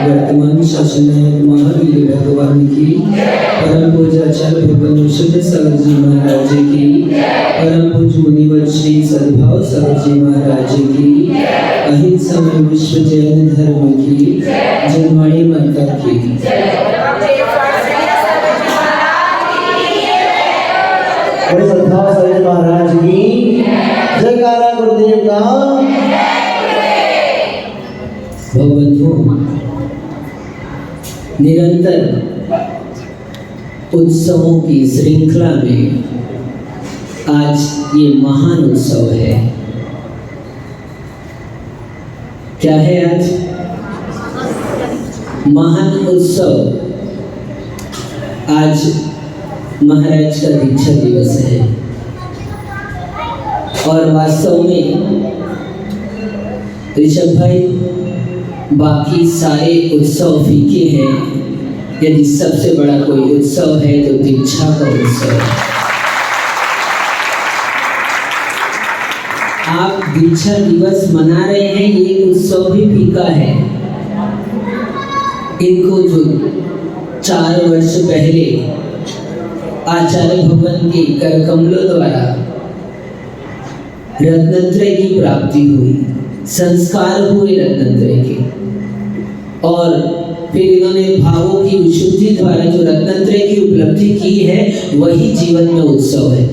वर्तमान शासन महावीर भगवान की, परम पूज्य आचार्य भगवान शुद्ध सागर जी महाराज की, परम पूज्य मुनिवर श्री सद्भाव सागर जी महाराज की, अहिंसा में विश्व जैन धर्म की, जन्माणी माता की। सद्भाव सागर महाराज की जयकारा गुरुदेव का। भगवंतों, निरंतर उत्सवों की श्रृंखला में आज ये महान उत्सव है। क्या है आज? महान उत्सव। आज महाराज का दीक्षा दिवस है और वास्तव में ऋषभ भाई, बाकी सारे उत्सव फीके हैं, यदि सबसे बड़ा कोई उत्सव है तो दीक्षा का उत्सव है। आप दीक्षा दिवस मना रहे हैं, ये उत्सव भी फीका है। इनको जो 4 वर्ष पहले आचार्य भगवान के कर कमलों द्वारा रत्नत्रय की प्राप्ति हुई, संस्कार हुए रत्नत्रय के, और फिर इन्होंने भावों की विशुद्धि द्वारा जो रत्नत्रय की उपलब्धि की है, वही जीवन में उत्सव है,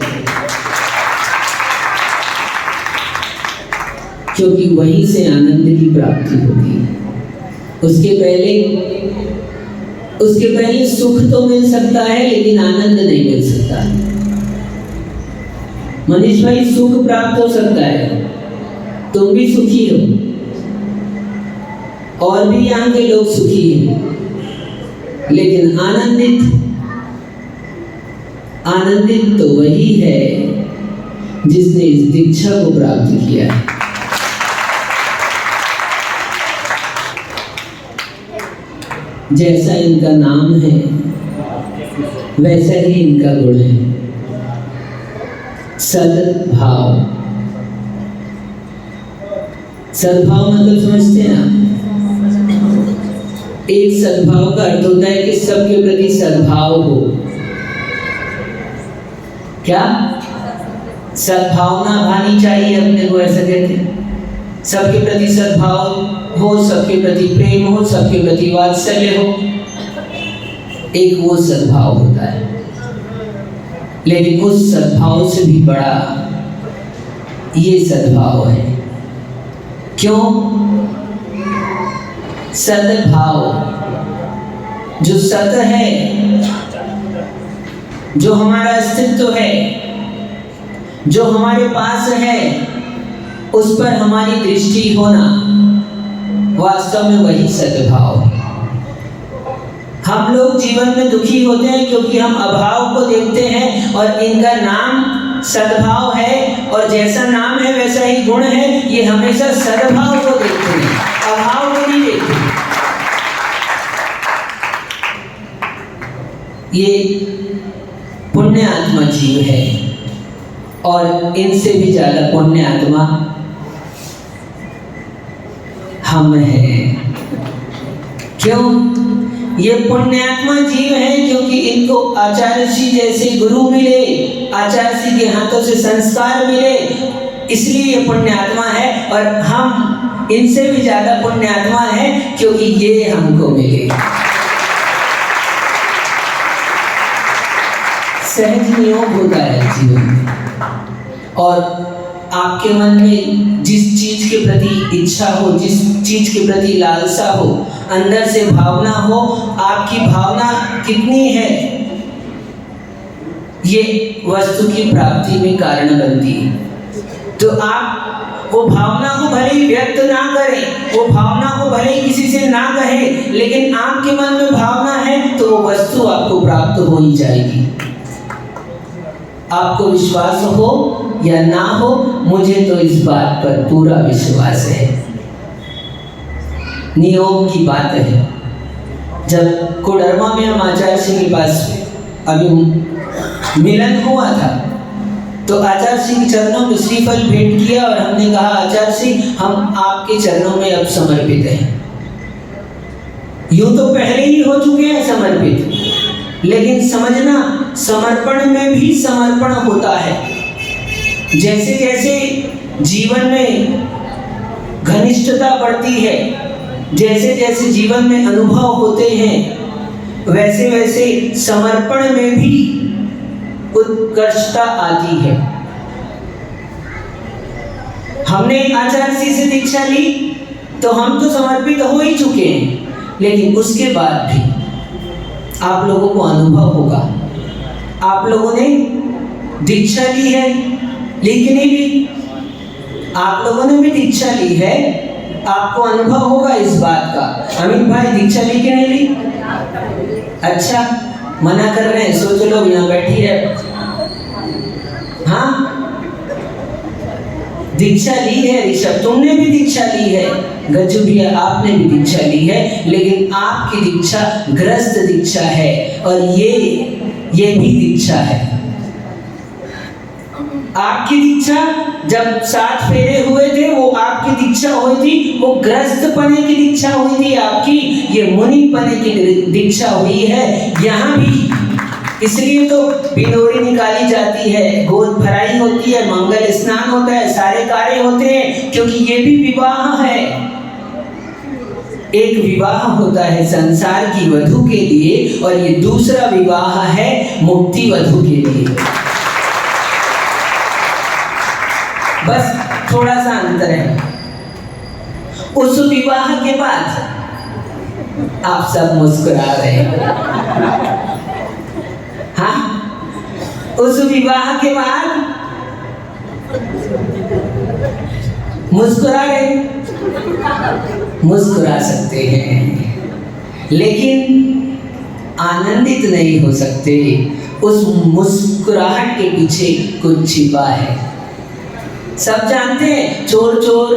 क्योंकि वहीं से आनंद की प्राप्ति होती है। उसके पहले सुख तो मिल सकता है, लेकिन आनंद नहीं मिल सकता। मनीष भाई, सुख प्राप्त हो सकता है, तुम भी सुखी हो और भी यहाँ के लोग सुखी हैं, लेकिन आनंदित तो वही है जिसने इस दीक्षा को प्राप्त किया है। जैसा इनका नाम है वैसा ही इनका गुण है, सद्भाव। सद्भाव मतलब समझते हैं आप? एक सद्भाव का अर्थ होता है कि सबके प्रति सद्भाव हो। क्या? सद्भावना भानी चाहिए अपने को, ऐसा कहते हैं। सबके प्रति सद्भाव हो, सबके प्रति प्रेम हो, सबके प्रति वात्सल्य हो, एक वो सद्भाव होता है। लेकिन उस सद्भाव से भी बड़ा ये सद्भाव है। क्यों? सद्भाव, जो सत है, जो हमारा अस्तित्व है, जो हमारे पास है, उस पर हमारी दृष्टि होना, वास्तव में वही सद्भाव है। हम लोग जीवन में दुखी होते हैं क्योंकि हम अभाव को देखते हैं, और इनका नाम सद्भाव है, और जैसा नाम है वैसा ही गुण है। ये हमेशा सद्भाव को देखते हैं, अभाव को नहीं देखते। ये पुण्य आत्मा जीव है, और इनसे भी ज्यादा पुण्य आत्मा हम हैं। क्यों? ये पुण्यात्मा जीव हैं क्योंकि इनको आचार्य जी जैसे गुरु मिले, आचार्य जी के हाथों से संस्कार मिले, इसलिए ये पुण्यात्मा है। और हम इनसे भी ज्यादा पुण्यात्मा है क्योंकि ये हमको मिले। सहज नियोग होता है जीवन में, और आपके मन में जिस चीज के प्रति इच्छा हो, जिस चीज के प्रति लालसा हो, अंदर से भावना हो, आपकी भावना कितनी है ये वस्तु की प्राप्ति में कारण बनती है। तो आप वो भावना को भले ही व्यक्त ना करें, वो भावना को भले ही किसी से ना कहें, लेकिन आपके मन में भावना है तो वो वस्तु आपको प्राप्त हो ही जाएगी। आपको विश्वास हो या ना हो, मुझे तो इस बात पर पूरा विश्वास है। नियोग की बात है, जब कोडरमा में हम आचार्य सिंह के पास अभी मिलन हुआ था, तो आचार्य सिंह के चरणों में श्रीफल भेंट किया और हमने कहा आचार्य सिंह, हम आपके चरणों में अब समर्पित हैं। यूं तो पहले ही हो चुके हैं समर्पित, लेकिन समझना समर्पण में भी समर्पण होता है। जैसे जैसे जीवन में घनिष्ठता बढ़ती है, जैसे जैसे जीवन में अनुभव होते हैं, वैसे वैसे समर्पण में भी उत्कर्षता आती है। हमने आचार्य जी से दीक्षा ली तो हम तो समर्पित हो ही चुके हैं, लेकिन उसके बाद भी आप लोगों को अनुभव होगा। आप लोगों ने दीक्षा ली है, ली कि नहीं ली? आप लोगों ने भी दीक्षा ली है, आपको अनुभव होगा इस बात का। अमित भाई दीक्षा ली कि नहीं ली? अच्छा, मना कर रहे हैं, सोच लो यहाँ बैठी है। हाँ, दीक्षा ली है ऋषभ, तुमने भी दीक्षा ली है, गज्जू भैया आपने भी दीक्षा ली है, लेकिन आपकी दीक्षा ग्रस्त दीक्षा है और ये भी दीक्षा है। आपकी दीक्षा जब 7 फेरे हुए थे, वो आपकी दीक्षा हुई थी, वो ग्रस्त पने की दीक्षा हुई थी आपकी, ये मुनि पने की दीक्षा हुई है। यहाँ भी इसलिए तो बिनोरी निकाली जाती है, गोद भराई होती है, मंगल स्नान होता है, सारे कार्य होते हैं, क्योंकि ये भी विवाह है। एक विवाह होता है संसार की वधू के लिए और ये दूसरा विवाह है मुक्ति वधू के लिए। बस थोड़ा सा अंतर है। उस विवाह के बाद आप सब मुस्कुरा रहे हैं। हाँ, उस विवाह के बाद मुस्कुरा रहे, मुस्कुरा सकते हैं, लेकिन आनंदित नहीं हो सकते। उस मुस्कुराहट के पीछे कुछ छिपा है। सब जानते हैं चोर चोर,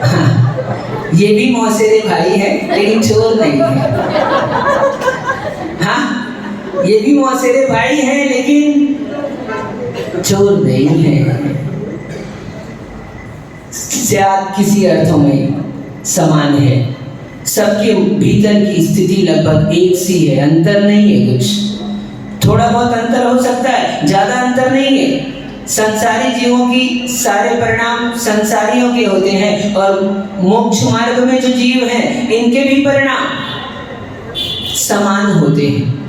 हाँ, ये भी मौसेरे भाई है लेकिन चोर नहीं है। हाँ, ये भी मौसेरे भाई है लेकिन चोर नहीं है। शायद किसी अर्थों में समान है, सबके भीतर की स्थिति लगभग एक सी है, अंतर नहीं है। कुछ थोड़ा बहुत अंतर हो सकता है, ज्यादा अंतर नहीं है। संसारी जीवों की सारे परिणाम संसारियों के होते हैं और मोक्ष मार्ग में जो जीव हैं इनके भी परिणाम समान होते हैं।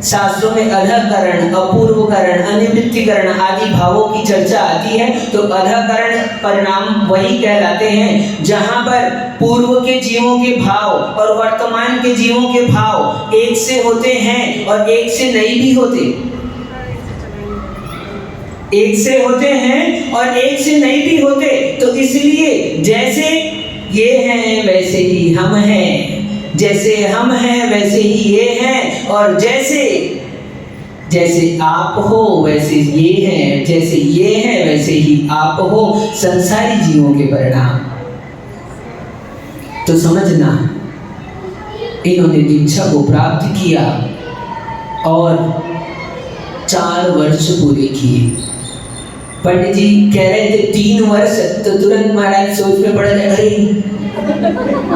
शास्त्रों में अधःकरण, अपूर्वकरण, अनिवृत्तिकरण आदि भावों की चर्चा आती है, तो अधःकरण परिणाम वही कहलाते हैं जहां पर पूर्व के जीवों के भाव और वर्तमान के जीवों के भाव एक से होते हैं और एक से नहीं भी होते। एक से होते हैं और एक से नहीं भी होते। तो इसलिए जैसे ये हैं वैसे ही हम हैं, जैसे हम हैं वैसे ही ये हैं, और जैसे जैसे आप हो वैसे ये हैं, जैसे ये हैं वैसे ही आप हो। संसारी जीवों के परिणाम तो समझना, इन्होंने दीक्षा को प्राप्त किया और 4 वर्ष पूरे किए। पंडित जी कह रहे थे 3 वर्ष, तो तुरंत महाराज सोच में पड़ गए, अरे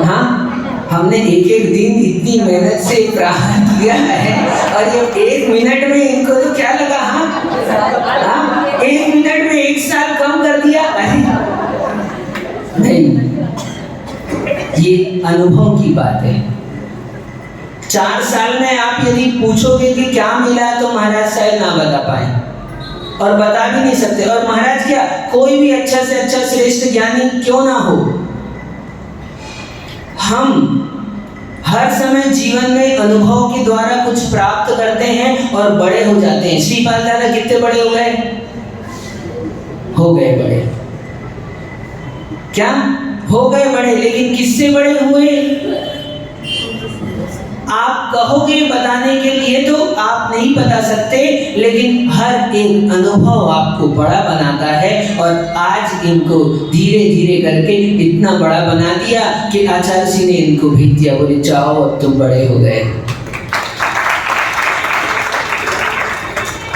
हाँ, हमने एक एक दिन इतनी मेहनत से प्राप्त किया है और ये 1 मिनट में इनको तो क्या लगा? हाँ, 1 मिनट में 1 साल कम कर दिया। अरे नहीं, ये अनुभव की बात है। 4 साल में आप यदि पूछोगे कि क्या मिला, तो महाराज शायद ना बता पाए और बता भी नहीं सकते। और महाराज क्या, कोई भी अच्छा से अच्छा श्रेष्ठ ज्ञानी क्यों ना हो, हर समय जीवन में अनुभव के द्वारा कुछ प्राप्त करते हैं और बड़े हो जाते हैं। श्रीपाल दादा कितने बड़े हो गए? हो गए बड़े। क्या हो गए बड़े? लेकिन किससे बड़े हुए? आप कहोगे बताने के लिए तो आप नहीं बता सकते, लेकिन हर एक अनुभव आपको बड़ा बनाता है। और आज इनको धीरे धीरे करके इतना बड़ा बना दिया कि आचार्य जी ने इनको भेज दिया, बोले जाओ अब तुम बड़े हो गए।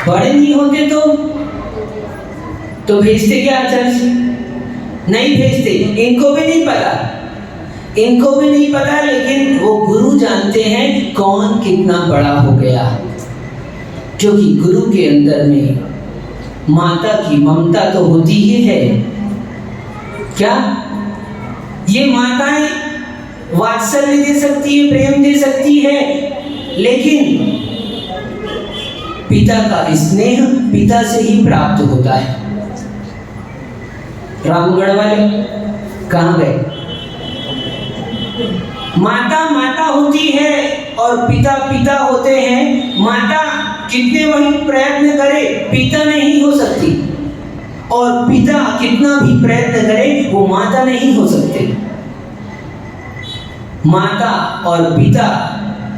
बड़े नहीं होते तो भेजते क्या आचार्य जी? नहीं भेजते। इनको भी नहीं पता, लेकिन वो गुरु जानते हैं कौन कितना बड़ा हो गया, क्योंकि गुरु के अंदर में माता की ममता तो होती ही है। क्या ये माताएं वात्सल्य दे सकती है, प्रेम दे सकती है, लेकिन पिता का स्नेह पिता से ही प्राप्त होता है। रामगढ़ वाले कहाँ गए? माता माता होती है और पिता पिता होते हैं। माता कितने वही प्रयत्न करे, पिता नहीं हो सकती, और पिता कितना भी प्रयत्न करे वो माता नहीं हो सकते। माता और पिता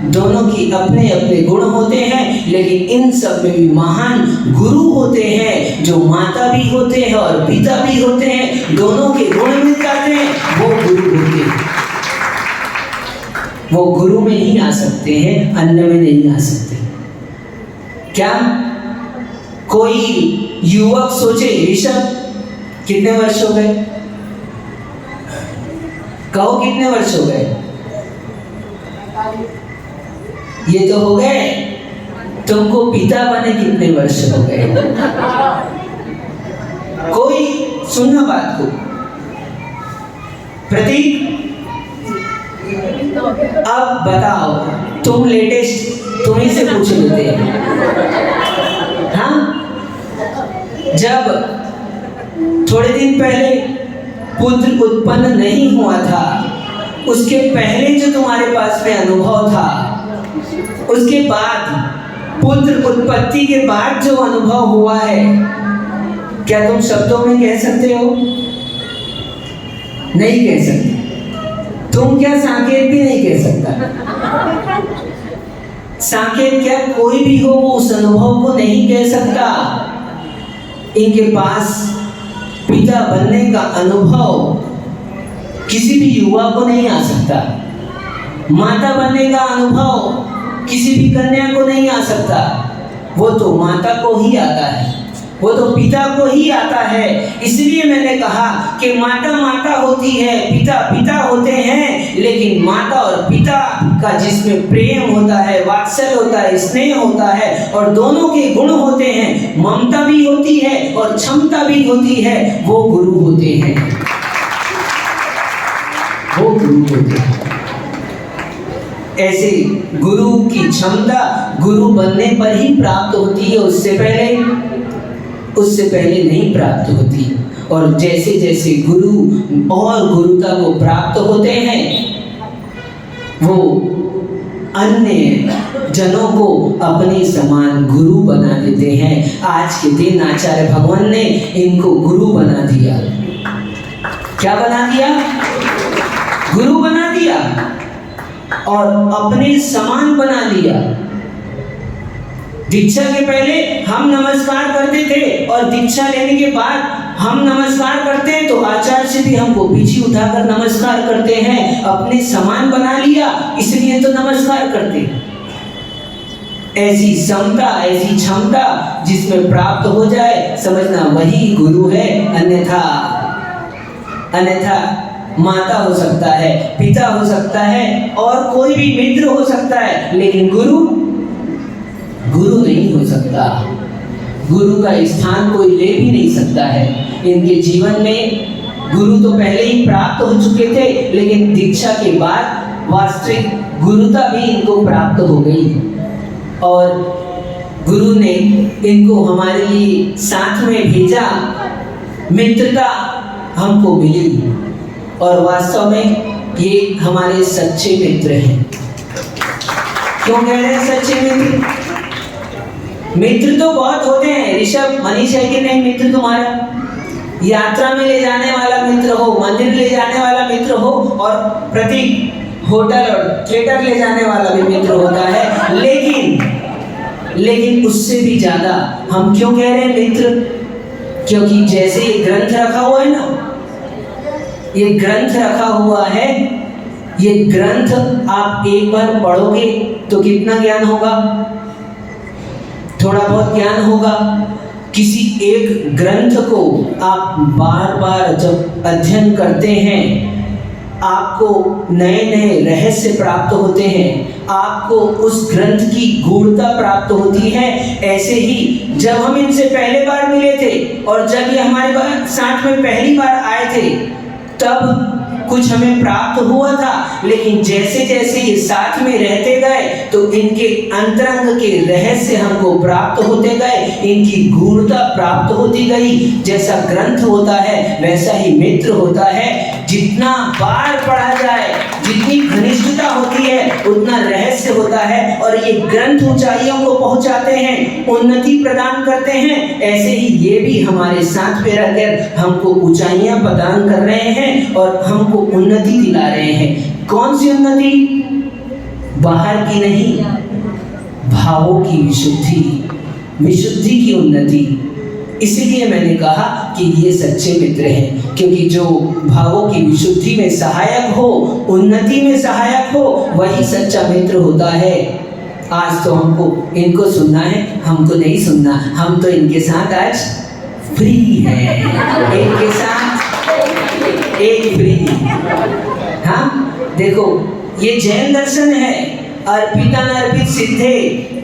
दोनों की अपने अपने गुण होते हैं, लेकिन इन सब में भी महान गुरु होते हैं जो माता भी होते हैं और पिता भी होते हैं। दोनों के गुण मिल जाते हैं, वो गुरु होते हैं। वो गुरु में ही आ सकते हैं, अन्य में नहीं आ सकते। क्या कोई युवक सोचे ऋषभ कितने वर्ष हो गए? कहो कितने वर्ष हो गए? ये तो हो गए। तुमको पिता बने कितने वर्ष हो गए? कोई सुनना बात को। प्रतीक अब बताओ, तुम लेटेस्ट तुम्ही से पूछ लेते हैं। हाँ, जब थोड़े दिन पहले पुत्र उत्पन्न नहीं हुआ था, उसके पहले जो तुम्हारे पास में अनुभव था, उसके बाद पुत्र उत्पत्ति के बाद जो अनुभव हुआ है, क्या तुम शब्दों में कह सकते हो? नहीं कह सकते। तुम क्या साकेत भी नहीं कह सकता। साकेत क्या कोई भी हो वो उस अनुभव को नहीं कह सकता। इनके पास पिता बनने का अनुभव किसी भी युवा को नहीं आ सकता। माता बनने का अनुभव किसी भी कन्या को नहीं आ सकता। वो तो माता को ही आता है, वो तो पिता को ही आता है। इसलिए मैंने कहा कि माता माता होती है, पिता पिता होते हैं, लेकिन माता और पिता का जिसमें प्रेम होता है, वात्सल्य होता है, स्नेह होता है, और दोनों के गुण होते हैं, ममता भी होती है और क्षमता भी होती है, वो गुरु होते हैं। वो गुरु होते हैं। ऐसे गुरु की क्षमता गुरु बनने पर ही प्राप्त होती है, उससे पहले नहीं प्राप्त होती। और जैसे जैसे गुरु और गुरुता को प्राप्त होते हैं, वो अन्य जनों को अपने समान गुरु बना देते हैं। आज के दिन आचार्य भगवान ने इनको गुरु बना दिया। क्या बना दिया? गुरु बना दिया और अपने समान बना दिया। दीक्षा के पहले हम नमस्कार करते थे और दीक्षा लेने के बाद हम नमस्कार करते हैं तो आचार्य से भी हमको पीछे उठाकर नमस्कार करते हैं। अपने समान बना लिया इसलिए तो नमस्कार करते हैं। ऐसी समता, ऐसी क्षमता जिसमें प्राप्त हो जाए, समझना वही गुरु है। अन्यथा माता हो सकता है, पिता हो सकता है और कोई भी मित्र हो सकता है, लेकिन गुरु नहीं हो सकता। गुरु का स्थान कोई ले भी नहीं सकता है। इनके जीवन में गुरु तो पहले ही प्राप्त हो चुके थे, लेकिन दीक्षा के बाद वास्तविक गुरुता भी इनको प्राप्त हो गई और गुरु ने इनको हमारे लिए साथ में भेजा। मित्रता हमको मिली और वास्तव में ये हमारे सच्चे मित्र हैं। क्यों कह रहे हैं सच्चे मित्र? मित्र तो बहुत होते हैं ऋषभ, मनीष है कि नहीं मित्र तुम्हारा? यात्रा में ले जाने वाला मित्र हो, मंदिर ले जाने वाला मित्र हो, और प्रतीक होटल और थिएटर ले जाने वाला भी मित्र होता है। लेकिन उससे भी ज्यादा हम क्यों कह रहे हैं मित्र? क्योंकि जैसे ये ग्रंथ रखा हुआ है ना, ये ग्रंथ रखा हुआ है, ये ग्रंथ आप एक बार पढ़ोगे तो कितना ज्ञान होगा? थोड़ा बहुत ज्ञान होगा। किसी एक ग्रंथ को आप बार बार जब अध्ययन करते हैं, आपको नए नए रहस्य प्राप्त होते हैं, आपको उस ग्रंथ की गूढ़ता प्राप्त होती है। ऐसे ही जब हम इनसे पहले बार मिले थे और जब ये हमारे साथ में पहली बार आए थे, तब कुछ हमें प्राप्त हुआ था, लेकिन जैसे जैसे ये साथ में रहते गए तो इनके अंतरंग के रहस्य हमको प्राप्त होते गए, इनकी गूढ़ता प्राप्त होती गई। जैसा ग्रंथ होता है वैसा ही मित्र होता है। जितना बार पढ़ा जाए, जितनी घनिष्ठता होती है, उतना रहस्य होता है, और ये ग्रंथ ऊंचाइयों को पहुंचाते हैं, उन्नति प्रदान करते हैं। ऐसे ही ये भी हमारे साथ में रहकर हमको ऊंचाइयां प्रदान कर रहे हैं और हमको उन्नति दिला रहे हैं। कौन सी उन्नति? बाहर की नहीं, भावों की विशुद्धि की उन्नति। इसीलिए मैंने कहा कि ये सच्चे मित्र हैं, क्योंकि जो भावों की विशुद्धि में सहायक हो, उन्नति में सहायक हो, वही सच्चा मित्र होता है। आज तो हमको इनको सुनना है, हमको नहीं सुनना, हम तो इनके साथ आज फ्री हैं, इनके साथ एक फ्री। हाँ देखो, ये जैन दर्शन है, अर्पिता न अर्पित सिद्धे।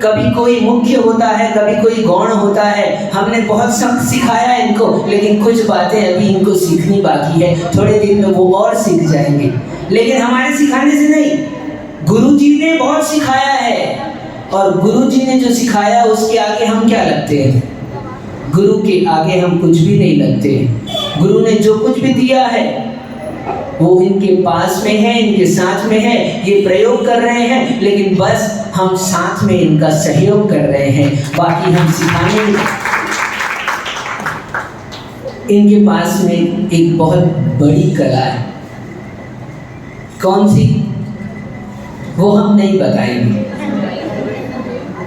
कभी कोई मुख्य होता है, कभी कोई गौण होता है। हमने बहुत सख्त सिखाया इनको, लेकिन कुछ बातें अभी इनको सीखनी बाकी है। थोड़े दिन में वो और सीख जाएंगे, लेकिन हमारे सिखाने से नहीं, गुरु जी ने बहुत सिखाया है। और गुरु जी ने जो सिखाया उसके आगे हम क्या लगते हैं? गुरु के आगे हम कुछ भी नहीं लगते। गुरु ने जो कुछ भी दिया है वो इनके पास में है, इनके साथ में है, ये प्रयोग कर रहे हैं, लेकिन बस हम साथ में इनका सहयोग कर रहे हैं, बाकी हम सिखाने। इनके पास में एक बहुत बड़ी कला है। कौन सी? वो हम नहीं बताएंगे,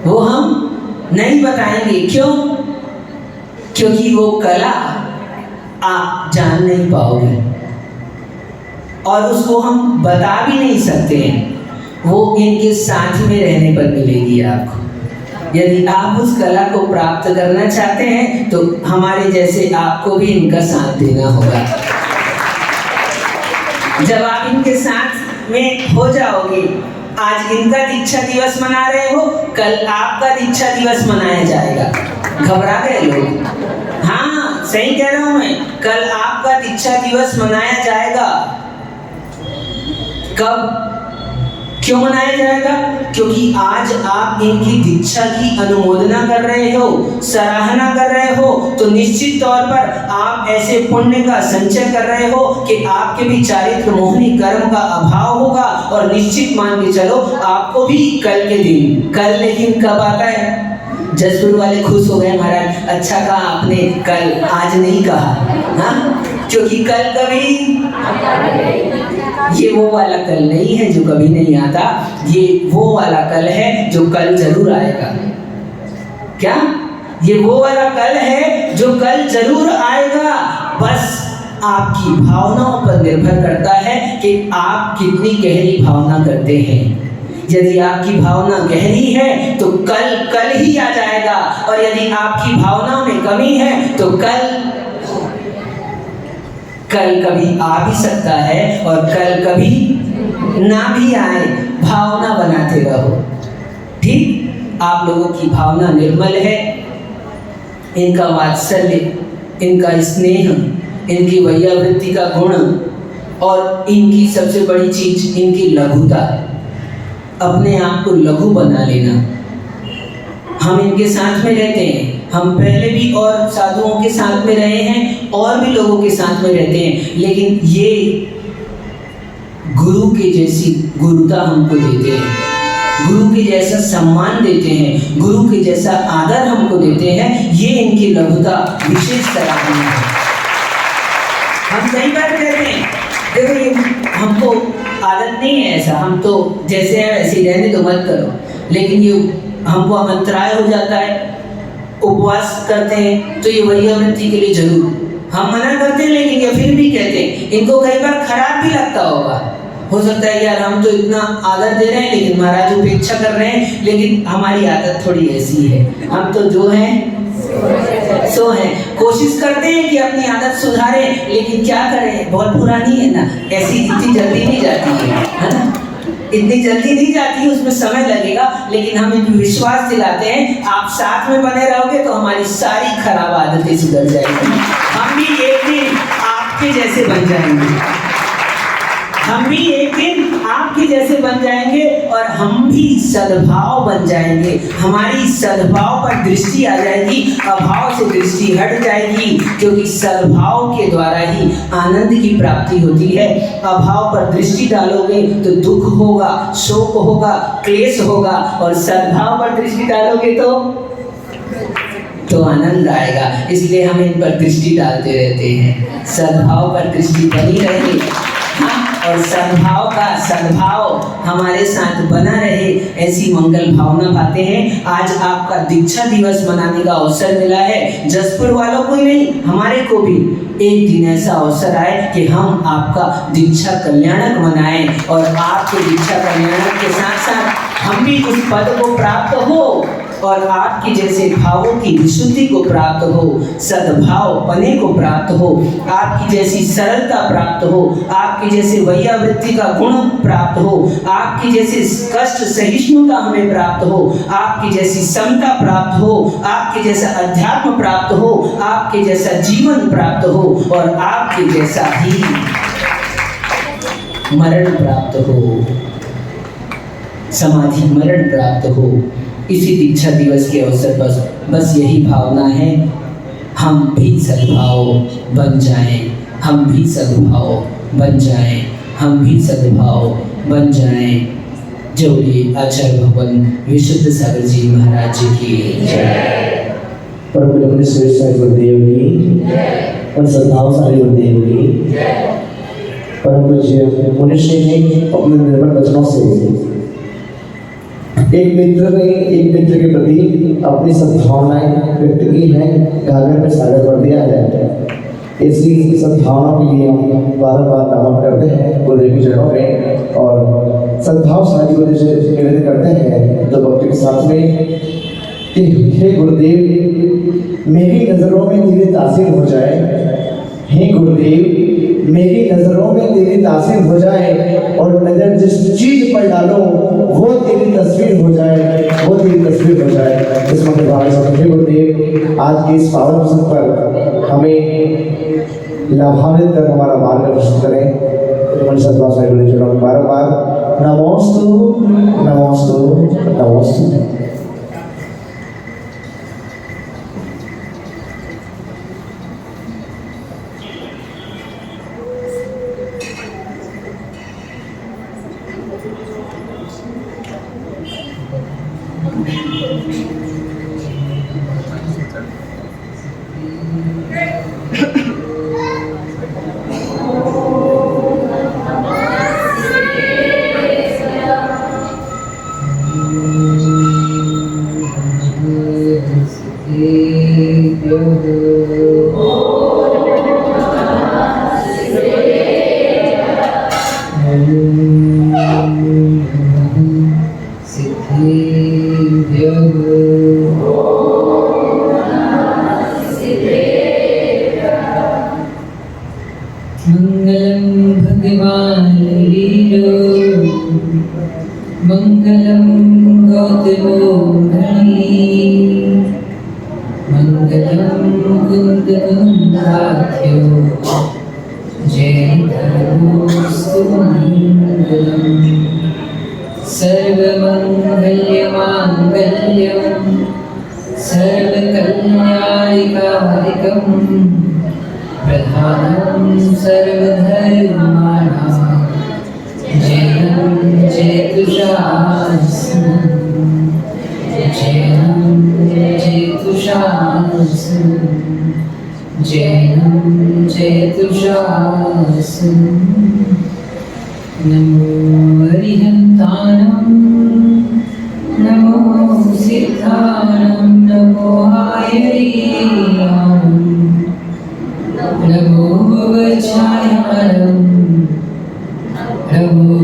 वो हम नहीं बताएंगे। क्यों? क्योंकि वो कला आप जान नहीं पाओगे और उसको हम बता भी नहीं सकते हैं। वो इनके साथ में रहने पर मिलेगी आपको। यदि आप उस कला को प्राप्त करना चाहते हैं तो हमारे जैसे आपको भी इनका साथ देना होगा। जब आप इनके साथ में हो जाओगे, आज इनका दीक्षा दिवस मना रहे हो, कल आपका दीक्षा दिवस मनाया जाएगा। घबरा गए लोग? हाँ सही कह रहा हूं मैं, कल आपका दीक्षा दिवस मनाया जाएगा। कब? क्यों मनाया जाएगा? क्योंकि आज आप इनकी दीक्षा की अनुमोदना कर रहे हो, सराहना कर रहे हो, तो निश्चित तौर पर आप ऐसे पुण्य का संचय कर रहे हो कि आपके भी चारित्र मोहनी कर्म का अभाव होगा। और निश्चित मान के चलो, आपको भी कल के दिन, कल लेकिन कब आता है? जसपुर वाले खुश हो गए, महाराज अच्छा कहा आपने, कल, आज नहीं कहा। हाँ, क्योंकि कल कभी, ये वो वाला कल नहीं है जो कभी नहीं आता, ये वो वाला कल है जो कल जरूर आएगा। क्या? ये वो वाला कल है जो कल जरूर आएगा। बस आपकी भावनाओं पर निर्भर करता है कि आप कितनी गहरी भावना करते हैं। यदि आपकी भावना गहरी है तो कल ही आ जाएगा, और यदि आपकी भावना में कमी है तो कल कभी आ भी सकता है और कल कभी ना भी आए। भावना बनाते रहो, ठीक? आप लोगों की भावना निर्मल है, इनका वात्सल्य, इनका स्नेह, इनकी वैयावृत्ति का गुण, और इनकी सबसे बड़ी चीज इनकी लघुता, अपने आप को लघु बना लेना। हम इनके साथ में रहते हैं, हम पहले भी और साधुओं के साथ में रहे हैं और भी लोगों के साथ में रहते हैं, लेकिन ये गुरु के जैसी गुरुता हमको देते हैं। गुरु के जैसा सम्मान देते हैं, गुरु के जैसा आदर हमको देते हैं, ये इनकी लघुता विशेष सराहनीय है। हम कई बार कहते हैं देखो ये हमको आदत नहीं है ऐसा, हम तो जैसे हैं वैसे ही रहने तो मत करो, लेकिन ये हमको अंतराय हो जाता है, उपवास करते हैं तो ये वैयावृत्ति के लिए जरूर हम मना करते हैं, लेकिन ये फिर भी कहते हैं। इनको कई बार खराब भी लगता होगा, हो सकता है यार हम तो इतना आदर दे रहे हैं लेकिन महाराज उपेक्षा कर रहे हैं, लेकिन हमारी आदत थोड़ी ऐसी है, हम तो जो हैं सो हैं। कोशिश करते हैं कि अपनी आदत सुधारें, लेकिन क्या करें, बहुत पुरानी है ना, ऐसी इतनी जल्दी नहीं जाती है ना, इतनी जल्दी नहीं जाती, उसमें समय लगेगा, लेकिन हम इनको विश्वास दिलाते हैं आप साथ में बने रहोगे तो हमारी सारी खराब आदतें सुधर जाएंगी, हम भी एक दिन आपके जैसे बन जाएंगे, हम भी एक दिन आपके जैसे बन जाएंगे और हम भी सद्भाव बन जाएंगे, हमारी सद्भाव पर दृष्टि आ जाएगी, अभाव से दृष्टि हट जाएगी, क्योंकि सद्भाव के द्वारा ही आनंद की प्राप्ति होती है। अभाव पर दृष्टि डालोगे तो दुख होगा, शोक होगा, क्लेश होगा, और सद्भाव पर दृष्टि डालोगे तो आनंद आएगा। इसलिए हम इन पर दृष्टि डालते रहते हैं, सद्भाव पर दृष्टि बनी रहे, और सद्भाव हमारे साथ बना रहे, ऐसी मंगल भावना पाते हैं। आज आपका दीक्षा दिवस मनाने का अवसर मिला है, जसपुर वालों को ही नहीं, हमारे को भी एक दिन ऐसा अवसर आए कि हम आपका दीक्षा कल्याणक मनाएं, और आपके दीक्षा कल्याणक के साथ साथ हम भी उस पद को प्राप्त हो और आपके जैसे भावों की विशुद्धि को प्राप्त हो, सद्भाव पने को प्राप्त हो, आपकी जैसी सरलता प्राप्त हो, आपकी जैसे वैयावृत्ति का गुण प्राप्त हो, आपकी जैसे कष्ट सहिष्णुता हमें प्राप्त हो, आपकी जैसी समता प्राप्त हो, आपके जैसा अध्यात्म प्राप्त हो, आपके जैसा जीवन प्राप्त हो, और आपके जैसा ही मरण प्राप्त हो, समाधि मरण प्राप्त हो। इसी दीक्षा दिवस के अवसर पर बस यही भावना है, हम भी सद्भाव बन जाएं, हम भी सद्भाव बन जाएं, हम भी सद्भाव बन जाएं। जोड़िए आचार्य भगवान विशुद्ध सागर जी महाराज जी की जय। परम पूज्य श्रेष्ठ साईं गुरुदेव की और सद्भाव साईं गुरुदेव की जय। परम पूज्य मुनिश्री ने अपने निर्मल वचनों से एक मित्र के प्रति अपनी सद्भावनाएं व्यक्त की हैं, गागर में सागर कर दिया है। इसी सद्भावना के लिए हम बार बार नमन करते हैं गुरुदेव की चरणों में, और सद्भाव सारी गुरुदेव से निवेदन करते हैं तो भक्ति के साथ में कि हे गुरुदेव मेरी नजरों में तेरी तासीर हो जाए, हे गुरुदेव मेरी नजरों में तेरी तासीर हो जाए, और नजर जिस चीज पर डालो वो तेरी तस्वीर हो जाए, वो तेरी तस्वीर हो जाए। इस मंत्र भाव से गुरुदेव आज के इस पावन अवसर पर हमें लाभान्वित कर हमारा मार्गदर्शन करें। मन सद्भाव साईं गुरुदेव बार नमोस्तु नमोस्तु नमोस्तु। मंगलम गौतमो धनी मंगलम कुंदकुंदाख्यो जय धर्मोस्तु मंगलम सर्वमंगल्यमांगल्यम सर्वकल्याणकारिकम प्रधानम सर्वधर्माणां जयं जयतु शास्त्रम्। जैनं जयतुषासनं जैनं जयतुषासनं नमो अरिहन्तानं नमो सिद्धानं नमो आयर्यानं नमो वज्रायणं नमो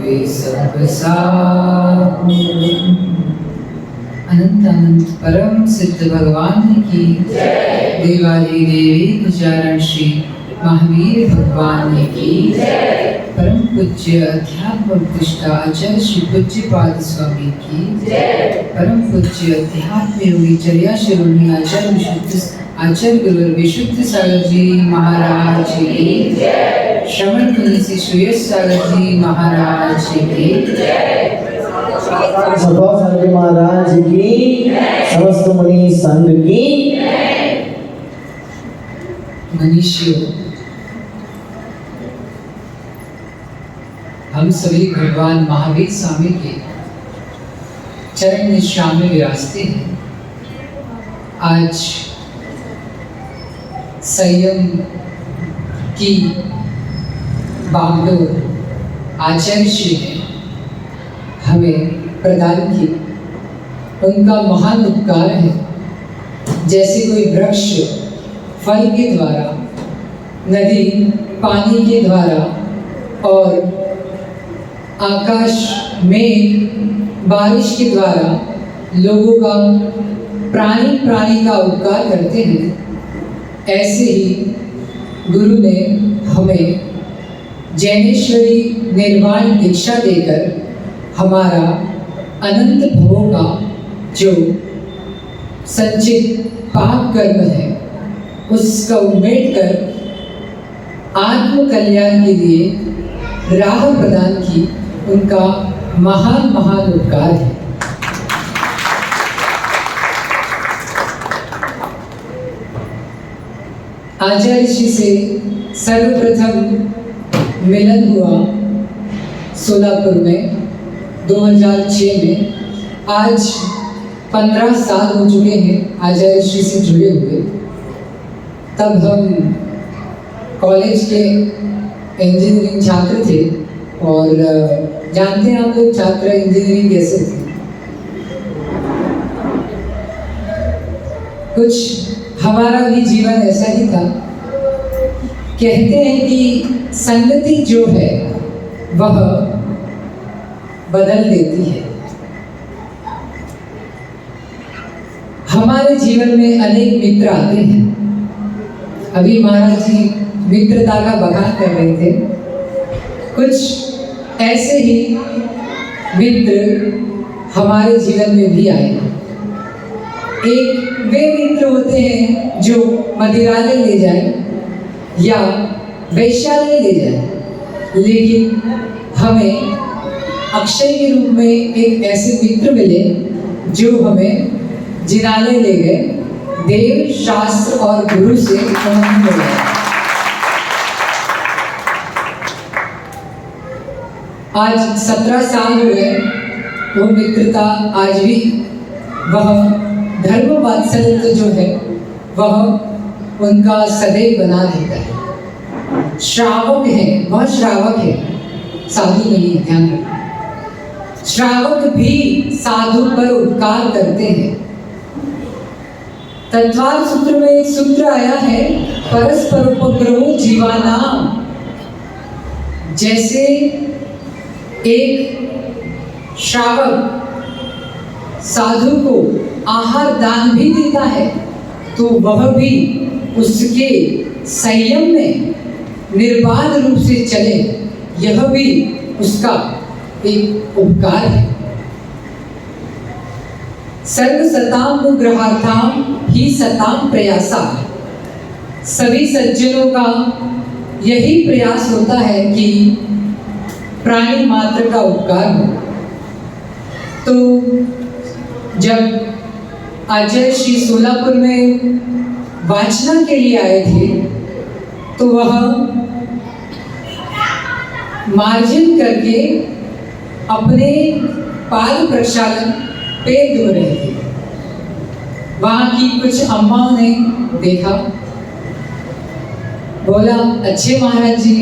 विसर्गसाहम्। अनंत अनंत परम सिद्ध भगवान की देवाली देवी उच्चारण श्री महावीर भगवान की परम पूज्य अध्यात्म प्रतिष्ठा आचार्य श्री पूज्य पाद स्वामी की परम पूज्य अध्यात्म योगी चर्या शिरोमणि आचार्य विशुद्ध आचार्य गुरुवर विशुद्ध सागर जी महाराज की श्रवण मुनि श्री सुयश सागर जी महाराज की सभा सागर महाराज की समस्त मुनि संघ की मनुष्यों, हम सभी भगवान महावीर स्वामी के चरण निश्राम में विराजते हैं। आज संयम की बागडोर आचार्य श्री ने हमें प्रदान की। उनका महान उपकार है। जैसे कोई वृक्ष फल के द्वारा, नदी पानी के द्वारा और आकाश में बारिश के द्वारा लोगों का प्राणी का उपकार करते हैं, ऐसे ही गुरु ने हमें जैनेश्वरी निर्वाण दीक्षा देकर हमारा अनंत भवों का जो संचित पाप कर्म है उसका उम्मेद कर आत्म कल्याण के लिए राह प्रदान की। उनका महान उपकार है। आचार्य श्री से सर्वप्रथम मिलन हुआ सोलापुर में 2006 में। आज 15 साल हो चुके हैं आचार्य श्री से जुड़े हुए। तब हम कॉलेज के इंजीनियरिंग छात्र थे और जानते हैं आप लोग छात्र इंजीनियरिंग कैसे थे। कुछ हमारा भी जीवन ऐसा ही था। कहते हैं कि संगति जो है वह बदल देती है। हमारे जीवन में अनेक मित्र आते हैं। अभी महाराज जी मित्रता का बखान कर रहे थे। कुछ ऐसे ही मित्र हमारे जीवन में भी आए। एक वे मित्र होते हैं जो मदिरालय ले जाए या वैश्यालय ले जाए, लेकिन हमें अक्षय के रूप में एक ऐसे मित्र मिले जो हमें जिनालय ले गए, देव शास्त्र और गुरु से संबंध मिला। आज 17 साल हुए, वो मित्रता आज भी वह धर्म वात्सल्य जो है वह उनका सदैव बना रहता है। श्रावक है, वह श्रावक है, साधु नहीं है, ध्यान रखना। श्रावक भी साधु पर उपकार करते हैं। तत्वार सूत्र में एक सूत्र आया है, परस्पर उपग्रहो जीवानाम। जैसे एक श्रावक साधु को आहार दान भी देता है, तो वह भी उसके संयम में निर्बाध रूप से चले, यह भी उसका एक उपकार है। सर्व सताम ग्रहार्थाम ही सताम प्रयासा। सभी सज्जनों का यही प्रयास होता है कि प्राणी मात्र का उपकार हो। तो जब आचार्य श्री सोलापुर में वाचना के लिए आए थे, तो वह मार्जिन करके अपने पाद प्रक्षालन पैर धो रहे थे। वहां की कुछ अम्माओं ने देखा, बोला अच्छे महाराज जी।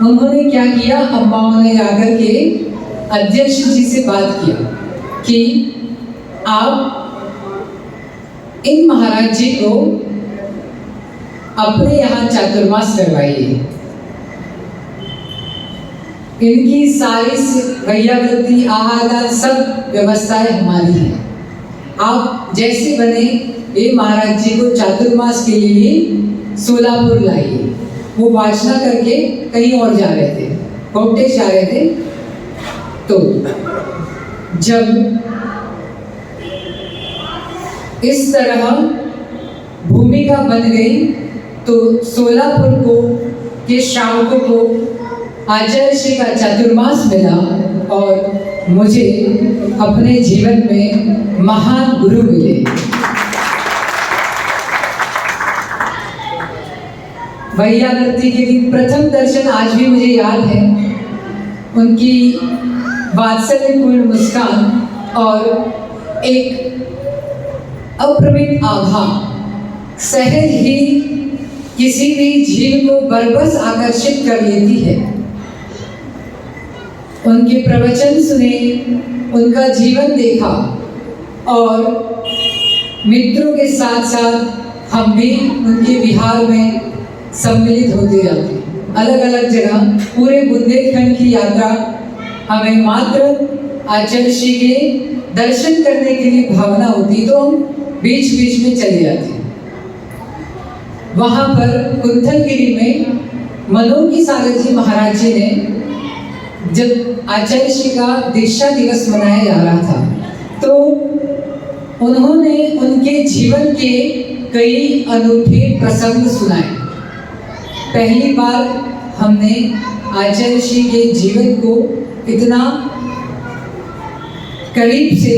उन्होंने क्या किया, अम्माओं ने जाकर के अध्यक्ष जी से बात किया कि आप इन महाराज जी को अपने यहाँ चातुर्मास करवाइए। इनकी सारी वैयावृत्ति आहार सब व्यवस्थाएं हमारी हैं। आप जैसे बने ये महाराज जी को चातुर्मास के लिए सोलापुर लाइए। वो वाचना करके कहीं और जा रहे थे, कोटेश जा रहे थे। तो जब इस तरह भूमिका बन गई तो सोलापुर को के श्रावकों को आचार्य श्री का चातुर्मास मिला और मुझे अपने जीवन में महान गुरु मिले। वैयावृत्ति के दिन प्रथम दर्शन आज भी मुझे याद है। उनकी वात्सल्यपूर्ण मुस्कान और एक अप्रमित आभा सहज ही किसी भी जीव को बरबस आकर्षित कर लेती है। उनके प्रवचन सुने, उनका जीवन देखा और मित्रों के साथ साथ हम भी उनके विहार में सम्मिलित होते जाते। अलग अलग जगह पूरे बुंदेलखंड की यात्रा हमें मात्र आचार्य श्री के दर्शन करने के लिए भावना होती तो हम बीच बीच में चले जाते। वहां पर कुंथलगिरी में मनोगी सागर जी महाराज जी ने जब आचार्य श्री का दीक्षा दिवस मनाया जा रहा था तो उन्होंने उनके जीवन के कई अनूठे प्रसंग सुनाए। पहली बार हमने आचार्य श्री के जीवन को इतना करीब से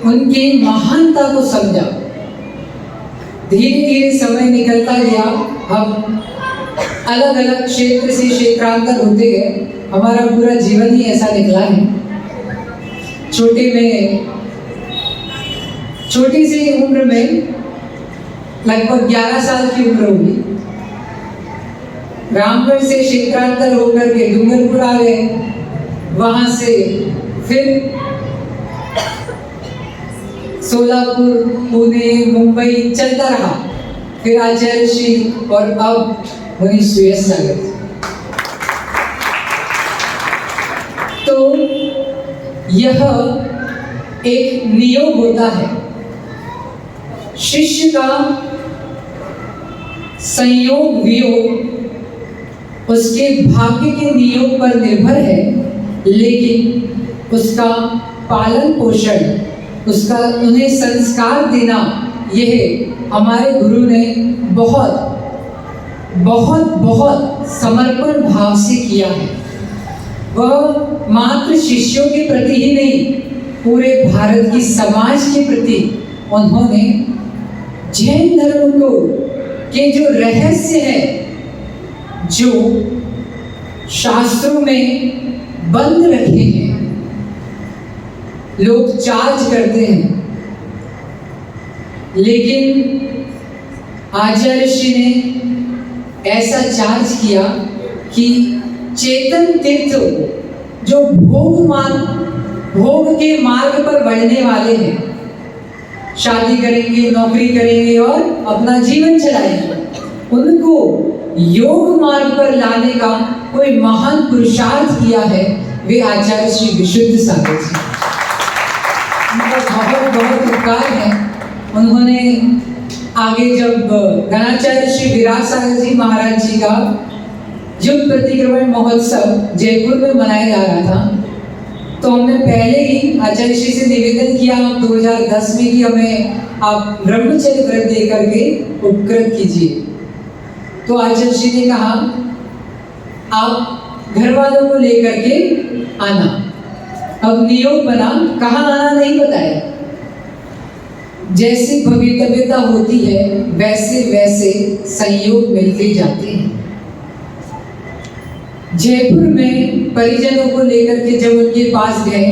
उनकी महानता को समझा। धीरे धीरे समय निकलता गया, हम अलग अलग क्षेत्र से क्षेत्रांतर होते गए। हमारा पूरा जीवन ही ऐसा निकला है। छोटी सी उम्र में लगभग 11 साल की उम्र होगी, रामगढ़ से क्षेत्रांतर होकर के डूंगरपुर आ गए। वहां से फिर सोलापुर, पुणे, मुंबई चलता रहा। फिर आचार्य श्री और अब वही सुयस सागर। तो यह एक नियोग होता है। शिष्य का संयोग वियोग उसके भाग्य के नियोग पर निर्भर है, लेकिन उसका पालन पोषण, उसका उन्हें संस्कार देना, यह हमारे गुरु ने बहुत बहुत बहुत समर्पण भाव से किया है। वह मात्र शिष्यों के प्रति ही नहीं, पूरे भारत की समाज के प्रति उन्होंने जैन धर्म को के जो रहस्य है, जो शास्त्रों में बंद रखे हैं, लोग चार्ज करते हैं, लेकिन आचार्य श्री ने ऐसा चार्ज किया कि चेतन तीर्थ जो भोग के मार्ग पर बढ़ने वाले हैं, शादी करेंगे, नौकरी करेंगे और अपना जीवन चलाएंगे, उनको योग मार्ग पर लाने का कोई महान पुरुषार्थ किया है, वे आचार्य श्री विशुद्ध सागर जी। उनका बहुत बहुत उपकार है। उन्होंने आगे जब गणाचार्य श्री विराट सागर जी महाराज जी का युग प्रतिक्रमण महोत्सव जयपुर में मनाया जा रहा था, तो हमने पहले ही आचार्य श्री से निवेदन किया 2010 में कि हमें आप ब्रह्मचर्य व्रत दे करके उपकृत कीजिए। तो आचार्य श्री ने कहा आप घर वालों को लेकर के आना। अब नियोग बना, कहाँ आना नहीं बताया। जैसे भवितव्यता होती है वैसे वैसे संयोग मिलते जाते हैं। जयपुर में परिजनों को लेकर के जब उनके पास गए